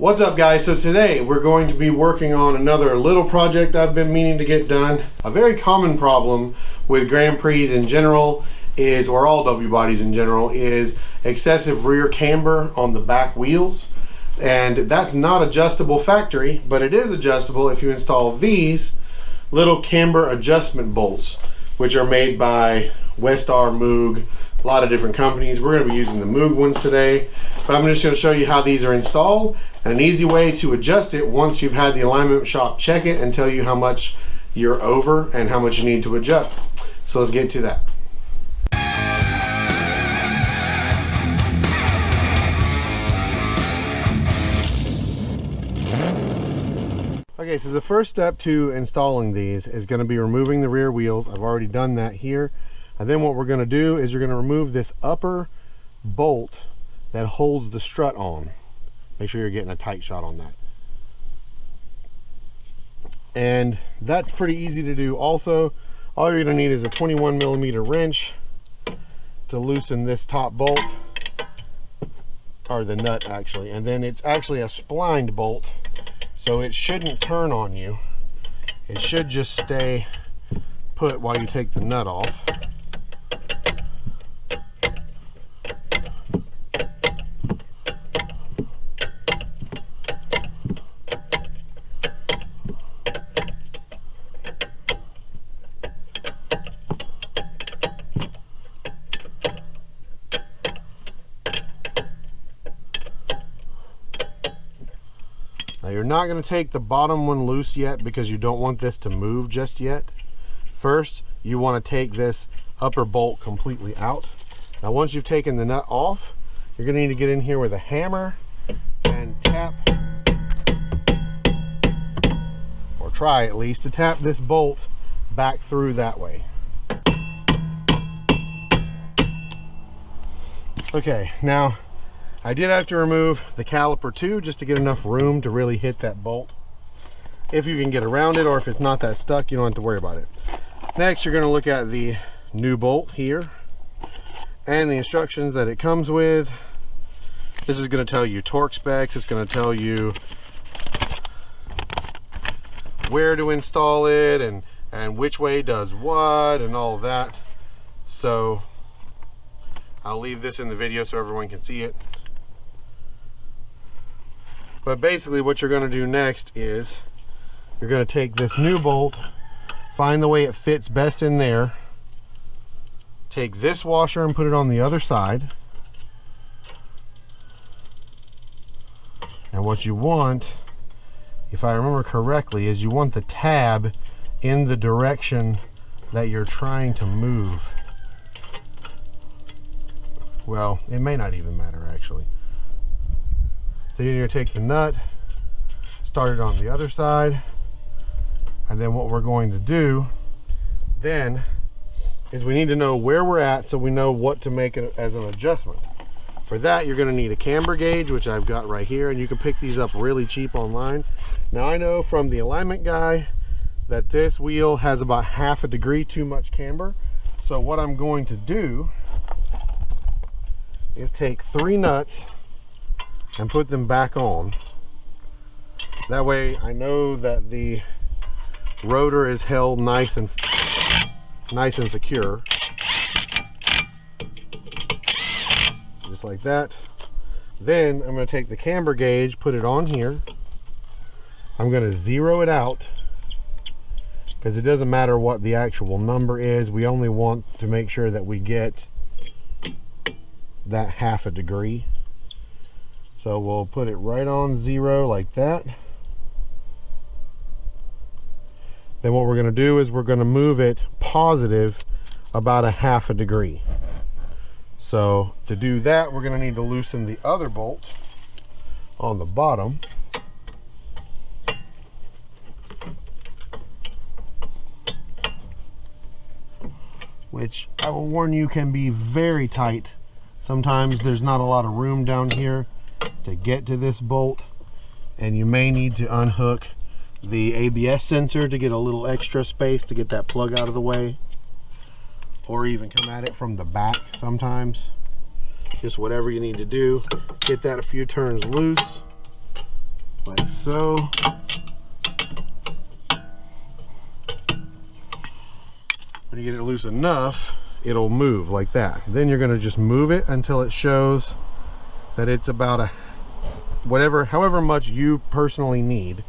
What's up, guys? So today we're going to be working on another little project I've been meaning to get done. A very common problem with Grand Prix in general is, or all W bodies in general, is excessive rear camber on the back wheels. And that's not adjustable factory, but it is adjustable if you install these little camber adjustment bolts, which are made by Westar, Moog, a lot of different companies. We're going to be using the Moog ones today, but I'm just going to show you how these are installed and an easy way to adjust it once you've had the alignment shop check it and tell you how much you're over and how much you need to adjust. So let's get to that. Okay, so the first step to installing these is going to be removing the rear wheels. I've already done that here. And then what we're going to do is you're going to remove this upper bolt that holds the strut on. Make sure you're getting a tight shot on that. And that's pretty easy to do also. All you're going to need is a 21mm wrench to loosen this top bolt, or the nut actually. And then it's actually a splined bolt, so it shouldn't turn on you. It should just stay put while you take the nut off. Now you're not going to take the bottom one loose yet because you don't want this to move just yet. First, you want to take this upper bolt completely out. Now once you've taken the nut off, you're going to need to get in here with a hammer and tap, or try at least to tap this bolt back through that way. Okay, now I did have to remove the caliper too, just to get enough room to really hit that bolt. If you can get around it, or if it's not that stuck, you don't have to worry about it. Next, you're going to look at the new bolt here and the instructions that it comes with. This is going to tell you torque specs. It's going to tell you where to install it and which way does what and all of that. So I'll leave this in the video so everyone can see it. But basically what you're going to do next is you're going to take this new bolt, find the way it fits best in there, take this washer and put it on the other side. And what you want, if I remember correctly, is you want the tab in the direction that you're trying to move. Well, it may not even matter actually. So you're going to take the nut, start it on the other side, and then what we're going to do then is we need to know where we're at so we know what to make it as an adjustment. For that, you're going to need a camber gauge, which I've got right here, and you can pick these up really cheap online. Now I know from the alignment guy that this wheel has about ½ degree too much camber. So what I'm going to do is take 3 nuts and put them back on. That way I know that the rotor is held nice and secure. Just like that. Then I'm going to take the camber gauge, put it on here. I'm going to zero it out because it doesn't matter what the actual number is. We only want to make sure that we get that ½ degree. So we'll put it right on 0 like that. Then what we're going to do is we're going to move it positive about ½ degree. So to do that, we're going to need to loosen the other bolt on the bottom. Which I will warn you can be very tight. Sometimes there's not a lot of room down here to get to this bolt, and you may need to unhook the ABS sensor to get a little extra space to get that plug out of the way, or even come at it from the back sometimes. Just whatever you need to do. Get that a few turns loose, like so. When you get it loose enough, it'll move like that. Then you're going to just move it until it shows that it's about however much you personally need.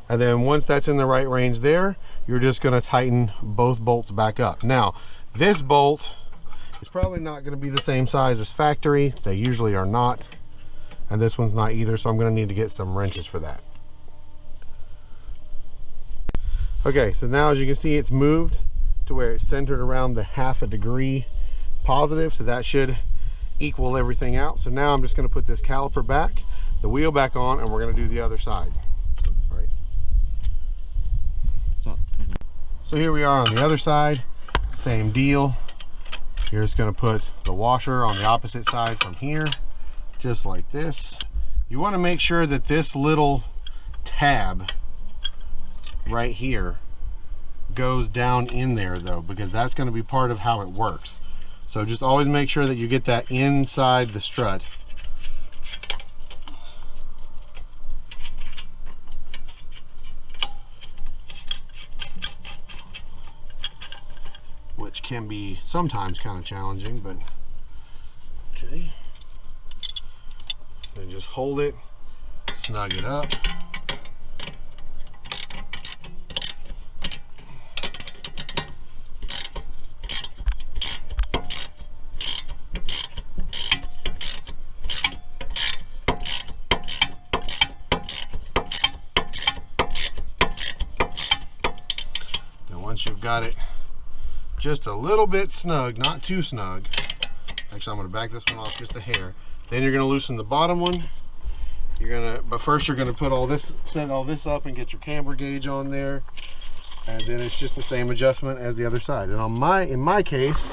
And then once that's in the right range there, you're just going to tighten both bolts back up. Now, this bolt is probably not going to be the same size as factory. They usually are not. And this one's not either, so I'm going to need to get some wrenches for that. Okay, so now as you can see, it's moved to where it's centered around the 1/2 degree positive, so that should equal everything out. So now I'm just going to put this caliper back, the wheel back on, and we're going to do the other side. All right. So here we are on the other side, same deal. You're just going to put the washer on the opposite side from here, just like this. You want to make sure that this little tab right here goes down in there though, because that's going to be part of how it works. So just always make sure that you get that inside the strut. Which can be sometimes kind of challenging, but okay. Then just hold it, snug it up. Once you've got it just a little bit snug, not too snug. Actually, I'm going to back this one off just a hair. Then you're going to loosen the bottom one. But first you're going to put set all this up and get your camber gauge on there. And then it's just the same adjustment as the other side. And in my case,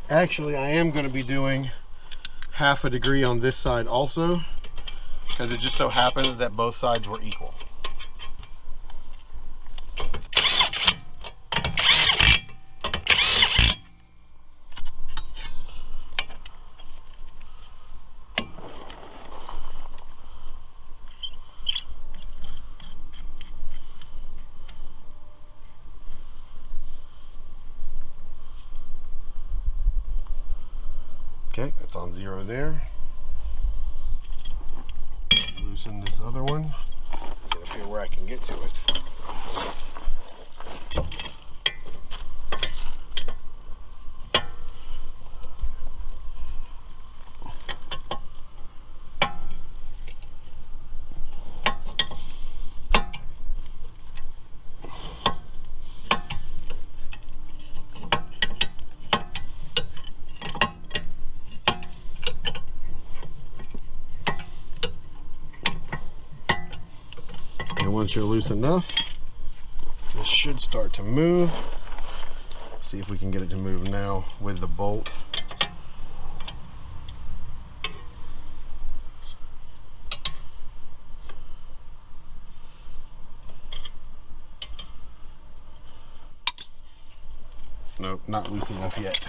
actually I am going to be doing 1/2 degree on this side also, because it just so happens that both sides were equal. Okay, that's on 0 there. Loosen this other one. Get up here where I can get to it. And once you're loose enough, this should start to move. See if we can get it to move now with the bolt. Nope, not loose enough yet.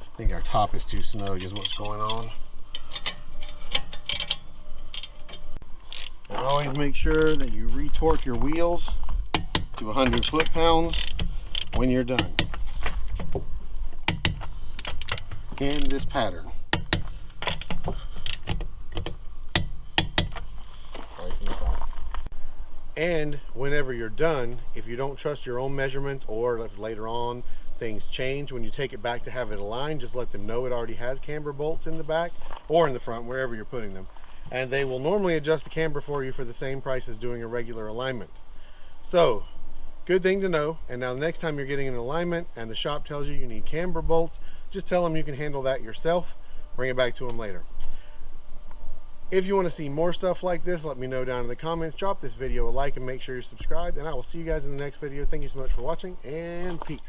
I think our top is too snug is what's going on. And always make sure that you re-torque your wheels to 100 foot-pounds when you're done. In this pattern. And whenever you're done, if you don't trust your own measurements, or if later on things change, when you take it back to have it aligned, just let them know it already has camber bolts in the back or in the front, wherever you're putting them. And they will normally adjust the camber for you for the same price as doing a regular alignment. So, good thing to know. And now the next time you're getting an alignment and the shop tells you need camber bolts, just tell them you can handle that yourself. Bring it back to them later. If you want to see more stuff like this, let me know down in the comments. Drop this video a like and make sure you're subscribed. And I will see you guys in the next video. Thank you so much for watching, and peace.